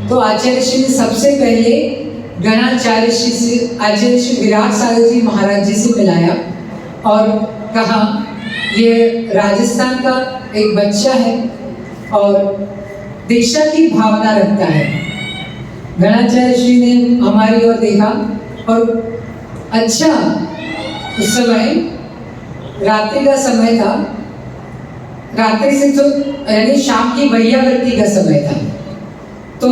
तो आचार्य श्री ने सबसे पहले गणाचार्य श्री से आचार्य श्री विराट सागर जी महाराज जी से मिलाया और कहा ये राजस्थान का एक बच्चा है और दीक्षा की भावना रखता है। गणाचार्य श्री ने हमारी ओर देखा और अच्छा, उस समय रात्रि का समय था, रात्रि से तो यानी शाम की वैयावर्ती का समय था, तो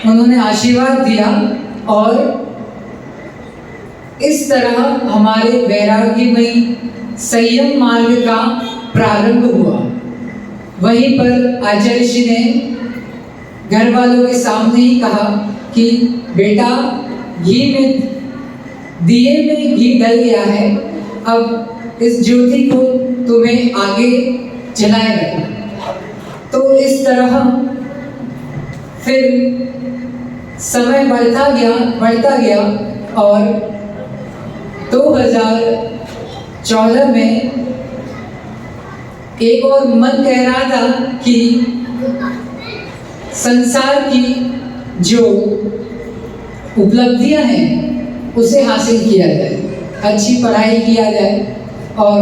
उन्होंने आशीर्वाद दिया और इस तरह हमारे वैराग्यमयी संयम मार्ग का प्रारंभ हुआ। वहीं पर आचार्य श्री ने घर वालों के सामने ही कहा कि बेटा दिए में घी डल गया है, अब इस ज्योति को तुम्हें आगे जलाया रखना। तो इस तरह फिर समय बढ़ता गया और 2014 में एक और मन कह रहा था कि संसार की जो उपलब्धियां हैं उसे हासिल किया जाए, अच्छी पढ़ाई किया जाए और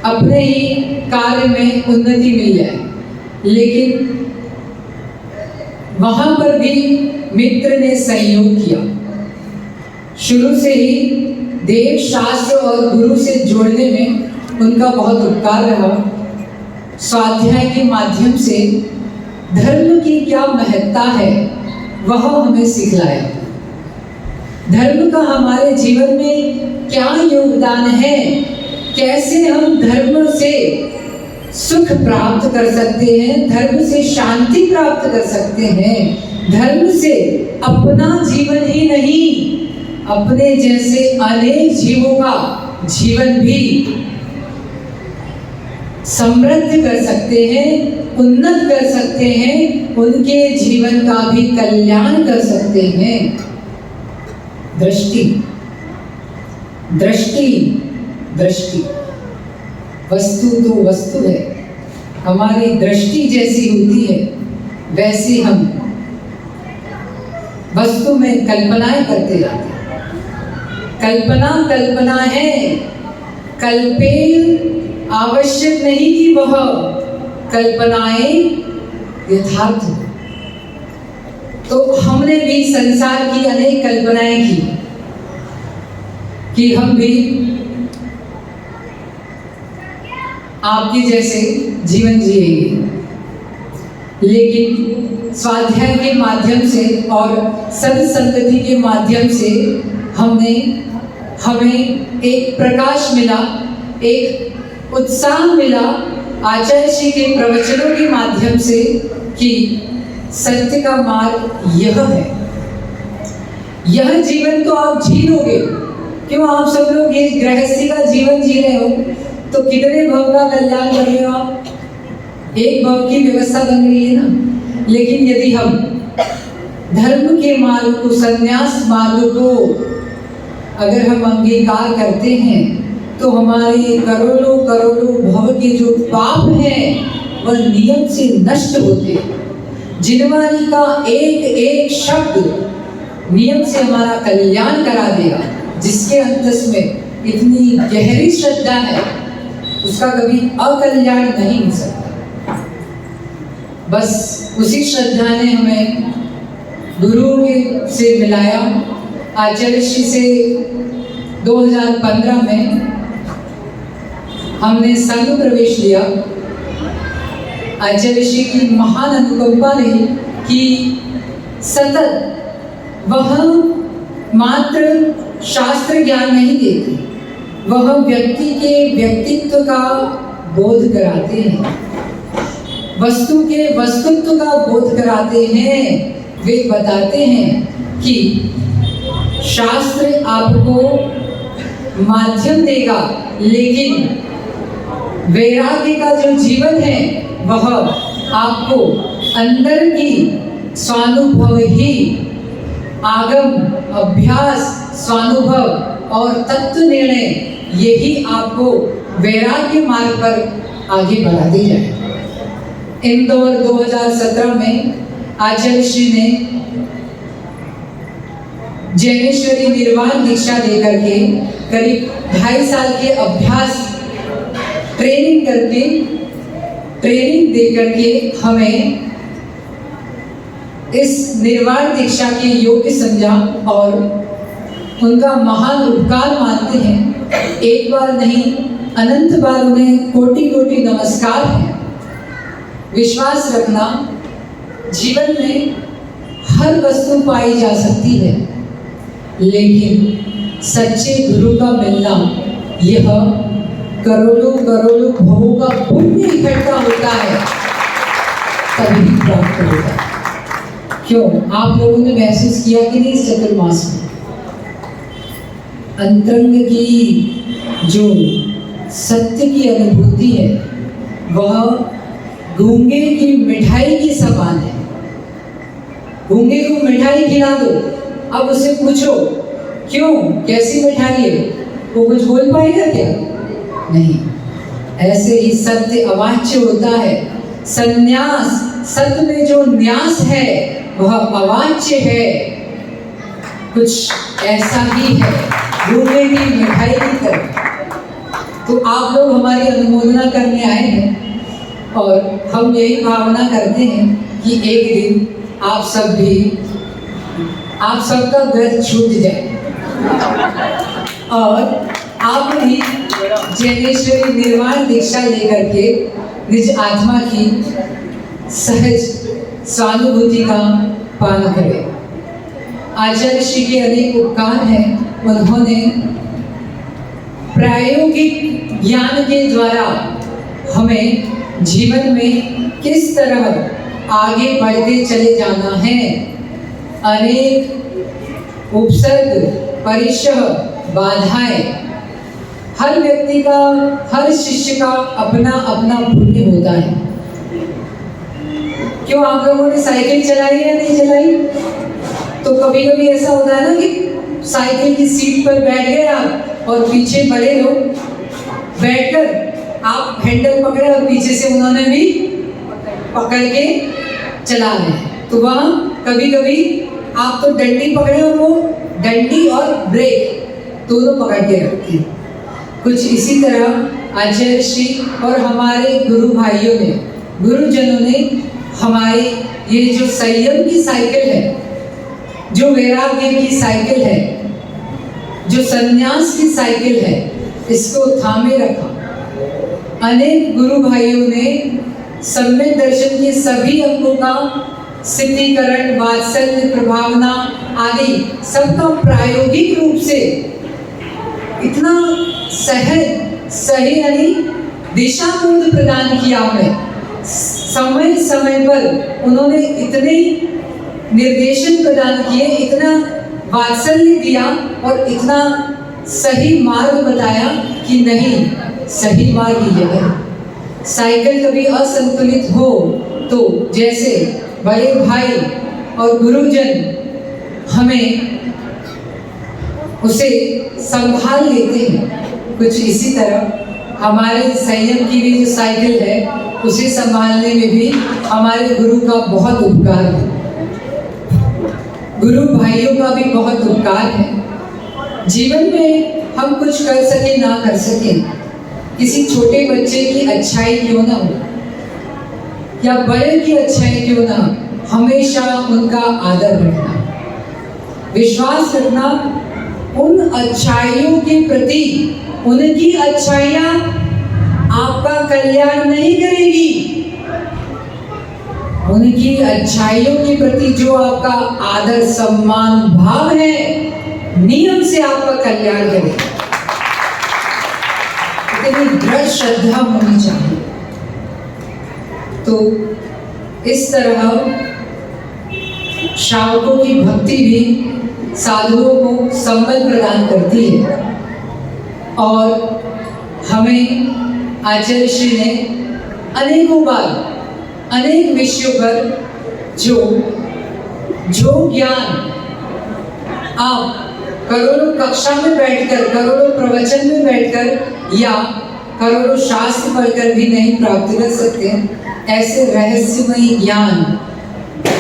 अपने ही कार्य में उन्नति मिल जाए। लेकिन वहां पर भी मित्र ने सहयोग किया। शुरू से ही देव शास्त्र और गुरु से जोड़ने में उनका बहुत उपकार रहा। स्वाध्याय के माध्यम से धर्म की क्या महत्ता है वह हमें सिखलाया। धर्म का हमारे जीवन में क्या योगदान है, कैसे हम धर्म से सुख प्राप्त कर सकते हैं, धर्म से शांति प्राप्त कर सकते हैं, धर्म से अपना जीवन ही नहीं अपने जैसे अनेक जीवों का जीवन भी समृद्ध कर सकते हैं, उन्नत कर सकते हैं, उनके जीवन का भी कल्याण कर सकते हैं। दृष्टि दृष्टि दृष्टि वस्तु तो वस्तु है, हमारी दृष्टि जैसी होती है वैसे हम वस्तु में कल्पनाएं करते जाते हैं। कल्पना है, कल्पे आवश्यक नहीं कि वह कल्पनाएं यथार्थ हो। तो हमने भी संसार की अनेक कल्पनाएं की कि हम भी आपके जैसे जीवन जिएंगे, लेकिन स्वाध्याय के माध्यम से और सत्संगति के माध्यम से हमें एक प्रकाश मिला, एक उत्साह मिला आचार्य श्री के प्रवचनों के माध्यम से कि सत्य का मार्ग यह है। यह जीवन तो आप जी लोगे, क्यों आप सब लोग ये गृहस्थी का जीवन जी रहे हो तो कितने भव का कल्याण कर रहे हो आप, एक भव की व्यवस्था बन रही है ना। लेकिन यदि हम धर्म के मार्ग को, संन्यास मार्ग को अगर हम अंगीकार करते हैं तो हमारे करोड़ों करोड़ों भव के जो पाप हैं वह नियम से नष्ट होते हैं। जिनवानी का एक एक शब्द नियम से हमारा कल्याण करा देगा। जिसके अंतस में इतनी गहरी श्रद्धा है उसका कभी अकल्याण नहीं हो सकता। बस उसी श्रद्धा ने हमें गुरु से मिलाया। आचार्य श्री से 2015 में हमने संघ प्रवेश लिया। आचार्य श्री की महान अनुकंपा रही कि सतत वह मात्र शास्त्र ज्ञान नहीं देते, वह व्यक्ति के व्यक्तित्व का बोध कराते हैं, वस्तु के वस्तुत्व का बोध कराते हैं। वे बताते हैं कि शास्त्र आपको माध्यम देगा, लेकिन वैराग्य का जो जीवन है वह आपको अंदर की स्वानुभव ही, आगम अभ्यास स्वानुभव और तत्व निर्णय, यही आपको वैराग्य मार्ग पर आगे बढ़ाते जाएं। इंदौर 2017 में आचार्य श्री ने जैनेश्वरी निर्वाण दीक्षा देकर के करीब 2.5 साल के अभ्यास ट्रेनिंग देकर के हमें इस निर्वाण दीक्षा के योग्य समझा और उनका महान उपकार मानते हैं। एक बार नहीं, अनंत बार उन्हें कोटि कोटि नमस्कार है। विश्वास रखना, जीवन में हर वस्तु पाई जा सकती है, लेकिन सच्चे गुरु का मिलना यह करोड़ों करोड़ों भवों का पुण्य इकट्ठा होता है, तभी प्राप्त होता है। क्यों, आप लोगों ने महसूस किया कि नहीं इस चतुर्मास में अंतरंग की जो सत्य की अनुभूति है वह गूंगे की मिठाई के समान है। गूंगे को मिठाई खिला दो, अब उससे पूछो क्यों, कैसी मिठाई है, वो कुछ बोल पाएगा क्या? नहीं। ऐसे ही सत्य अवाच्य होता है। संन्यास, सत्य में जो न्यास है वह अवाच्य है। कुछ ऐसा ही है गूंगे की मिठाई की तरह। तो आप लोग हमारी अनुमोदना करने आए हैं और हम यही भावना करते हैं कि एक दिन आप सबका व्रत छूट जाए और आप भी जैनेश्वरी निर्वाण दीक्षा लेकर के निज आत्मा की सहज स्वानुभूति का पान करें। आचार्य श्री के अनेक उपकार हैं। उन्होंने प्रायोगिक ज्ञान के द्वारा हमें जीवन में किस तरह आगे बढ़ते चले जाना है, अनेक उपसर्ग, परिशह, बाधाएं, हर व्यक्ति का, हर शिष्य का अपना अपना पुण्य होता है। क्यों, आप लोगों ने साइकिल चलाई या नहीं चलाई? तो कभी कभी ऐसा होता है ना कि साइकिल की सीट पर बैठ गए आप और पीछे बड़े लोग बैठकर आप हैंडल पकड़े और पीछे से उन्होंने भी पकड़ के चला रहे हैं। तो वहाँ कभी कभी आप तो डंडी पकड़े और वो डंडी और ब्रेक दोनों पकड़ के रखते हैं। कुछ इसी तरह आचार्य श्री और हमारे गुरु भाइयों ने, गुरुजनों ने हमारे ये जो संयम की साइकिल है, जो वैराग्य की साइकिल है, जो संन्यास की साइकिल है, इसको थामे रखा। अनेक गुरु भाइयों ने सम्यक दर्शन के सभी अंगों का सिद्धीकरण, वात्सल्य, प्रभावना आदि सबका प्रायोगिक रूप से इतना सहज सही यानी दिशा बोध प्रदान किया हमें। समय समय पर उन्होंने इतने निर्देशन प्रदान किए, इतना वात्सल्य दिया और इतना सही मार्ग बताया कि नहीं, सही मार्ग यह है। साइकिल कभी असंतुलित हो तो जैसे बड़े भाई और गुरुजन हमें उसे संभाल लेते हैं, कुछ इसी तरह हमारे संयम की भी जो साइकिल है उसे संभालने में भी हमारे गुरु का बहुत उपकार है, गुरु भाइयों का भी बहुत उपकार है। जीवन में हम कुछ कर सके ना कर सके, किसी छोटे बच्चे की अच्छाई क्यों ना हो या बड़े की अच्छाई क्यों ना, हमेशा उनका आदर रखना, विश्वास रखना उन अच्छाइयों के प्रति। उनकी अच्छाइयाँ आपका कल्याण नहीं करेगी, उनकी अच्छाइयों के प्रति जो आपका आदर सम्मान भाव है, नियम से आपका कल्याण करेगा। इतनी दृढ़ श्रद्धा होनी चाहिए। तो इस तरह श्रावकों की भक्ति भी साधुओं को संबल प्रदान करती है और हमें आचार्य श्री ने अनेकों बार अनेक विषयों पर जो ज्ञान आप करोड़ों कक्षा में बैठकर, करोड़ों प्रवचन में बैठकर या करोड़ों शास्त्र पढ़कर भी नहीं प्राप्त कर सकते, ऐसे रहस्यमय ज्ञान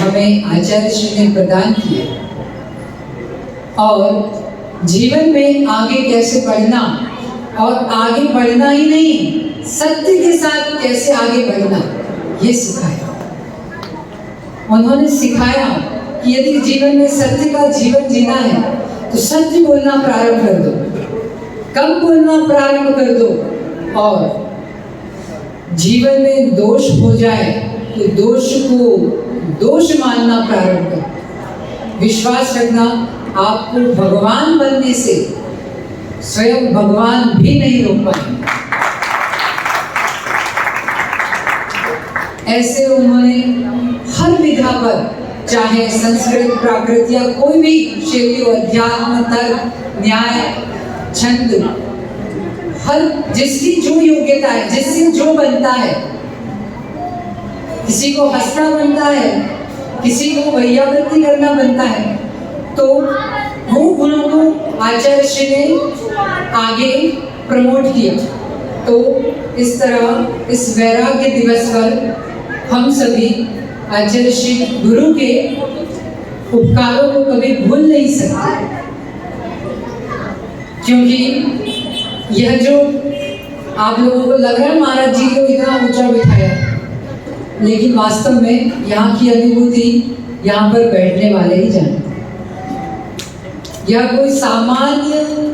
हमें आचार्य श्री ने प्रदान किया। और जीवन में आगे कैसे बढ़ना, और आगे बढ़ना ही नहीं, सत्य के साथ कैसे आगे बढ़ना, ये सिखाया। उन्होंने सिखाया कि यदि जीवन में सत्य का जीवन जीना है तो सत्य बोलना प्रारंभ कर दो, कम बोलना प्रारंभ कर दो, और जीवन में दोष हो जाए तो दोष को दोष मानना प्रारंभ करो। विश्वास रखना, आपको भगवान बनने से स्वयं भगवान भी नहीं रोक पाएंगे। ऐसे उन्होंने हर विधा पर, चाहे संस्कृत, प्राकृत या कोई भी शैली, अध्यात्म, तर्क, न्याय, छंद, हर जिसकी जो योग्यता है, जिससे जो बनता है, किसी को हंसना बनता है, किसी को वैयावृत्ति करना बनता है, तो वो गुणों को आचार्य श्री ने आगे प्रमोट किया। तो इस तरह इस वैराग्य दिवस पर हम सभी आचार्य श्री गुरु के उपकारों को कभी भूल नहीं सकते, क्योंकि यह जो आप लोगों को लग रहा है महाराज जी को इतना ऊंचा बिठाया, लेकिन वास्तव में यहाँ की अनुभूति यहाँ पर बैठने वाले ही जानते। यह कोई सामान्य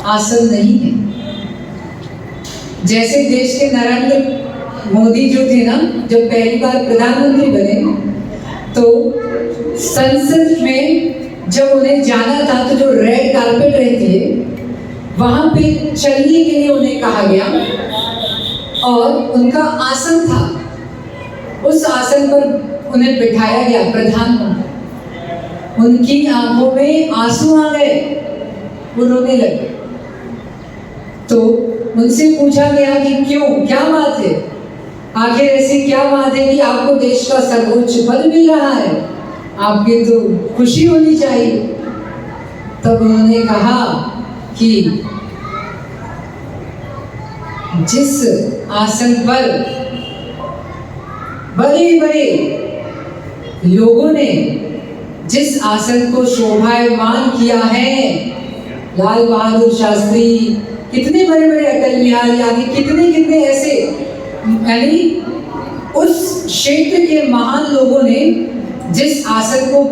आसन नहीं है। जैसे देश के नरेंद्र मोदी जो थे ना, जब पहली बार प्रधानमंत्री बने, तो संसद में जब उन्हें जाना था तो जो रेड कारपेट रहती है वहां पे चलने के लिए उन्हें कहा गया, और उनका आसन था, उस आसन पर उन्हें बिठाया गया प्रधानमंत्री। उनकी आंखों में आंसू आ गए, वो रोने लगे। तो उनसे पूछा गया कि क्यों, क्या बात है, आखिर ऐसी क्या बात है कि आपको देश का सर्वोच्च पद मिल रहा है, आपकी तो खुशी होनी चाहिए। तब उन्होंने कहा कि जिस आसन पर बड़े बड़े लोगों ने जिस आसन को शोभायमान किया है, लाल बहादुर शास्त्री, कितने बड़े बड़े अटल बिहारी आदि, कितने कितने ऐसे, यानी उस क्षेत्र के महान लोगों ने जिस आसन को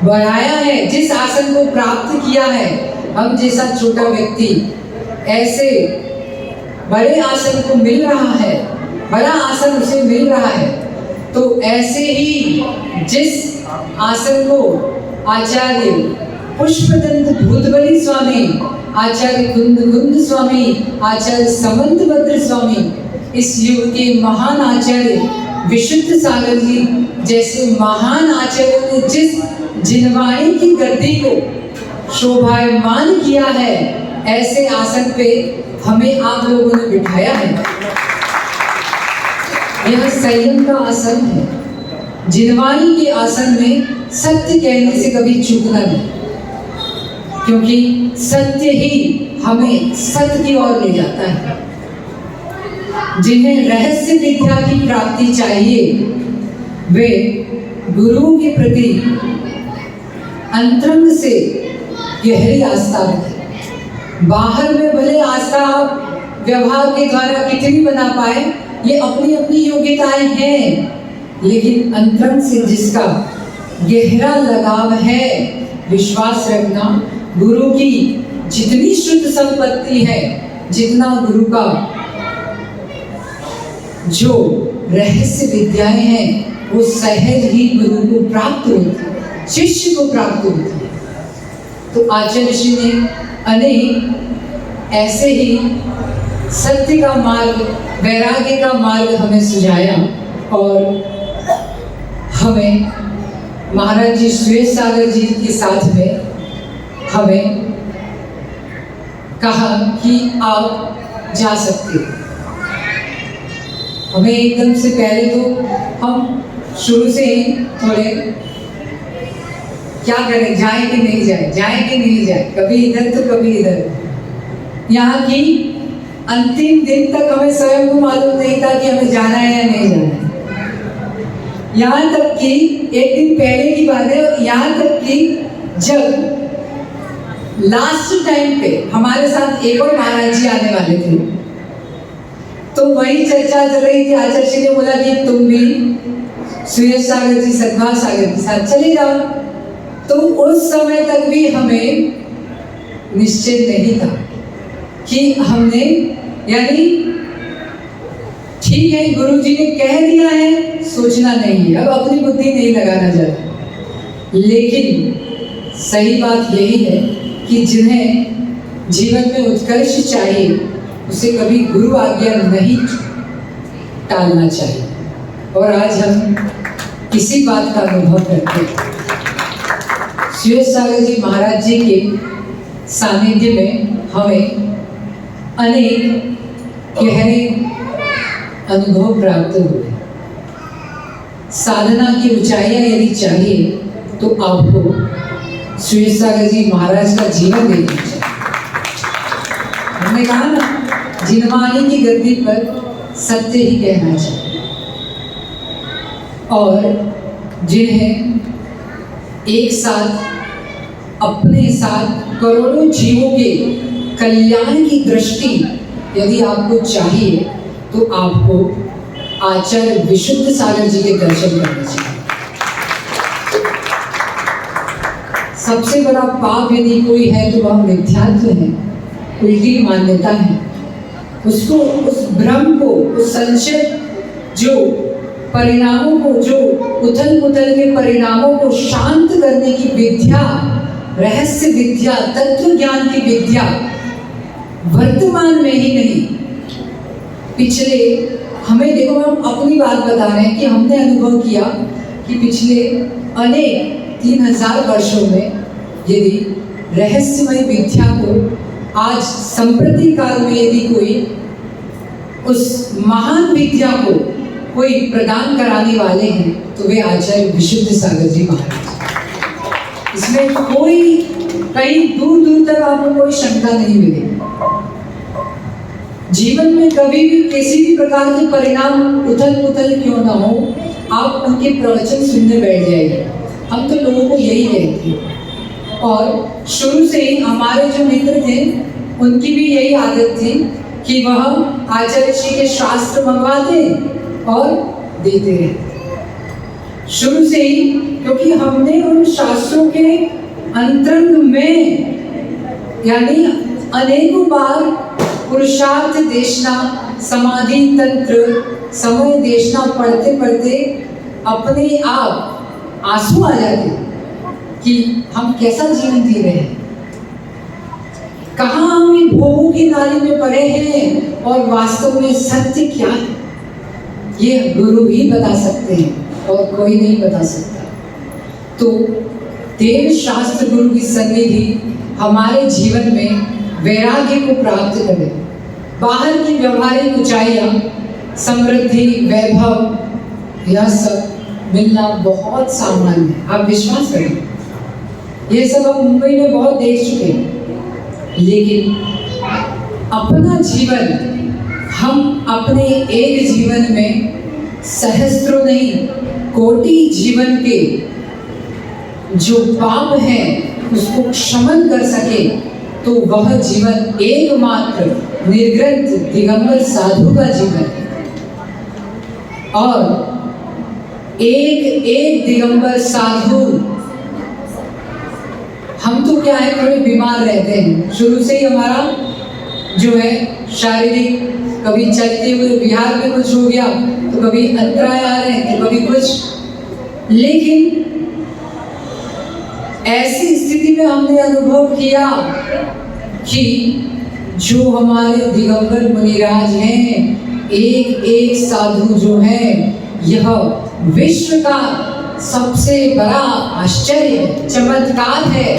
बढ़ाया है, जिस आसन को प्राप्त किया है, हम जैसा छोटा व्यक्ति ऐसे बड़े आसन को मिल रहा है, बड़ा आसन उसे मिल रहा है। तो ऐसे ही जिस आसन को आचार्य पुष्पदंत भूतबली स्वामी, आचार्य कुंद स्वामी, आचार्य समंतभद्र स्वामी, इस युग के महान आचार्य विशुद्ध सागर जी जैसे महान आचार्यों ने जिस जिनवाणी की गद्दी को शोभायमान किया है, ऐसे आसन पे हमें आप लोगों ने बिठाया है। यह संयम का आसन है। जिनवाणी के आसन में सत्य कहने से कभी चूकना नहीं, क्योंकि सत्य ही हमें सत्य की ओर ले जाता है। जिन्हें रहस्य विद्या की प्राप्ति चाहिए, वे गुरु के प्रति अंतरंग से गहरी आस्था रखें। बाहर में भले आस्था व्यवहार के द्वारा कितनी बना पाए, ये अपनी अपनी योग्यताएं हैं, लेकिन अंतरंग से जिसका गहरा लगाव है, विश्वास रखना, गुरु की जितनी शुद्ध संपत्ति है, जितना गुरु का जो रहस्य विद्याएं हैं, वो सहज ही गुरु को प्राप्त होती है, शिष्य को प्राप्त होती है। तो आचार्य श्री ने अनेक ऐसे ही सत्य का मार्ग, वैराग्य का मार्ग हमें सुझाया, और हमें महाराज जी श्वेत सागर जी के साथ में हमें कहा कि आप जा सकते हो। हमें एकदम से पहले तो हम शुरू से ही थोड़े क्या करें, जाए कि नहीं जाए, जाए कि नहीं जाए, कभी इधर तो कभी इधर। यहाँ की अंतिम दिन तक हमें स्वयं को मालूम नहीं था कि हमें जाना है या नहीं जाना है। यहाँ तक कि एक दिन पहले की बात है, यहाँ तक कि जब लास्ट टाइम पे हमारे साथ एक और महाराज जी आने वाले थे, तो वही चर्चा चल रही थी। आचार्य जी ने बोला कि तुम भी सुयश सागर जी, सद्भाव सागर के साथ चले जाओ। तो उस समय तक भी हमें निश्चय नहीं था कि हमने, यानी ठीक है गुरु जी ने कह दिया है, सोचना नहीं है, अब अपनी बुद्धि नहीं लगाना चाहता। लेकिन सही बात यही है कि जिन्हें जीवन में उत्कर्ष चाहिए उसे कभी गुरु आज्ञा नहीं टालना चाहिए। और आज हम इसी बात का अनुभव करते हैं। सुयश सागर जी महाराज जी के सानिध्य में हमें अनेक गहरे अनुभव प्राप्त हुए। साधना की ऊंचाइयां यदि चाहिए तो आपको सुयश सागर जी महाराज का जीवन देखना चाहिए। हमने कहा ना, जिनवानी की गद्दी पर सत्य ही कहना चाहिए। और जिन्हें एक साथ अपने साथ करोड़ों जीवों के कल्याण की दृष्टि यदि आपको चाहिए तो आपको आचार्य विशुद्ध सागर जी के दर्शन करने चाहिए। सबसे बड़ा पाप यदि कोई है तो वह मिथ्यात्व है, उल्टी मान्यता है। उसको, उस भ्रम को, उस संशय, जो परिणामों को, जो उथल पुथल के परिणामों को शांत करने की विद्या, रहस्य विद्या, तत्व ज्ञान की विद्या वर्तमान में ही नहीं, पिछले, हमें देखो, हम अपनी बात बता रहे हैं कि हमने अनुभव किया कि पिछले अनेक 3000 वर्षों में यदि रहस्यमय विद्या को आज संप्रति काल में यदि कोई उस महान विद्या को कोई प्रदान कराने वाले हैं तो वे आचार्य विशुद्ध सागर जी महाराज। इसमें कोई, कहीं दूर दूर तक आपको कोई शंका नहीं मिलेगी। जीवन में कभी भी किसी भी प्रकार के परिणाम उथल पुथल क्यों ना हो, आप उनके प्रवचन सुनने बैठ जाइए। हम तो लोगों को यही कहते हैं। और शुरू से ही हमारे जो मित्र थे उनकी भी यही आदत थी कि वह आचार्य जी के शास्त्र मंगवाते और देते रहे शुरू से ही, क्योंकि हमने उन शास्त्रों के अंतरंग में, यानी अनेकों बार पुरुषार्थ देशना, समाधि तंत्र, समय देशना पढ़ते पढ़ते अपने आप आंसू आ जाते कि हम कैसा जीवन जी रहे हैं, कहाँ हम इन भोगों की नाली में पड़े हैं और वास्तव में सत्य क्या है, ये गुरु ही बता सकते हैं और कोई नहीं बता सकता। तो देव शास्त्र गुरु की सन्निधि हमारे जीवन में वैराग्य को प्राप्त करे। बाहर की व्यवहारिक ऊंचाइयां, समृद्धि, वैभव, यह सब मिलना बहुत सामान्य है, आप विश्वास करें। ये सब हम मुंबई में बहुत देख चुके हैं। लेकिन अपना जीवन, हम अपने एक जीवन में सहस्त्रों नहीं, कोटि जीवन के जो पाप हैं उसको क्षमन कर सके तो वह जीवन एकमात्र निर्ग्रंथ दिगंबर साधु का जीवन है। और एक एक दिगंबर साधु, हम तो क्या है, थोड़े बीमार रहते हैं शुरू से ही। हमारा जो है शारीरिक, कभी चलते हुए बिहार में कुछ हो गया तो कभी अंतराय आ रहे हैं तो कभी कुछ। लेकिन ऐसी स्थिति में हमने अनुभव किया कि जो हमारे दिगंबर मुनिराज हैं, एक एक साधु जो है, यह विश्व का सबसे बड़ा आश्चर्य, चमत्कार है।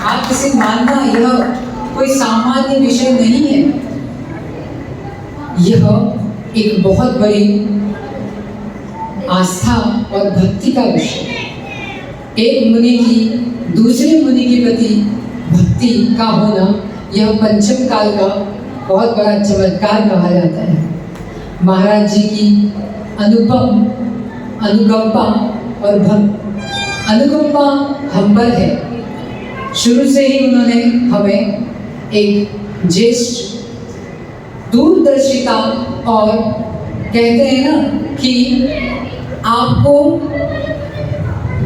आप इसे मानना, यह कोई सामान्य विषय नहीं है। यह एक बहुत बड़ी आस्था और भक्ति का विषय है। एक मुनि की दूसरे मुनि के प्रति भक्ति का होना, यह पंचम काल का बहुत बड़ा चमत्कार कहा जाता है। महाराज जी की अनुपम अनुकंपा और अनुकंपा हम पर है। शुरू से ही उन्होंने हमें एक ज्येष्ठ दूरदर्शिता और कहते हैं ना कि आपको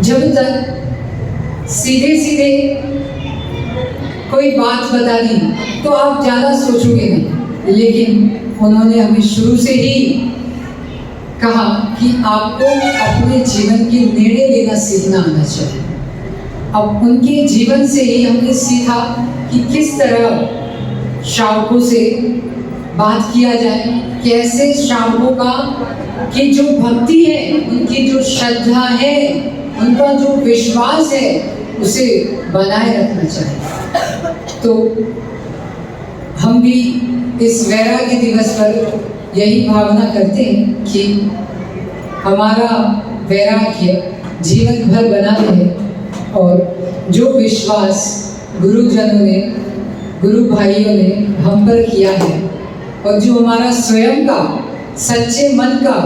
जब तक सीधे सीधे कोई बात बता दी तो आप ज़्यादा सोचोगे नहीं, लेकिन उन्होंने हमें शुरू से ही कहा कि आपको अपने जीवन के निर्णय लेना सीखना आना चाहिए। अब उनके जीवन से ही हमने सीखा कि किस तरह श्रावकों से बात किया जाए, कैसे श्रावकों का की जो भक्ति है, उनकी जो श्रद्धा है, उनका जो विश्वास है, उसे बनाए रखना चाहिए। तो हम भी इस वैराग्य दिवस पर यही भावना करते हैं कि हमारा वैराग्य जीवन भर बना रहे और जो विश्वास गुरुजनों ने, गुरु भाइयों ने हम पर किया है और जो हमारा स्वयं का सच्चे मन का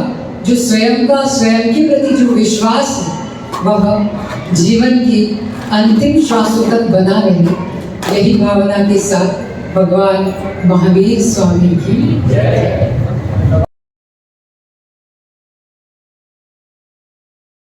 जो स्वयं का स्वयं के प्रति जो विश्वास है, वह जीवन की अंतिम श्वासों तक बना रहे। यही भावना के साथ भगवान महावीर स्वामी की जय।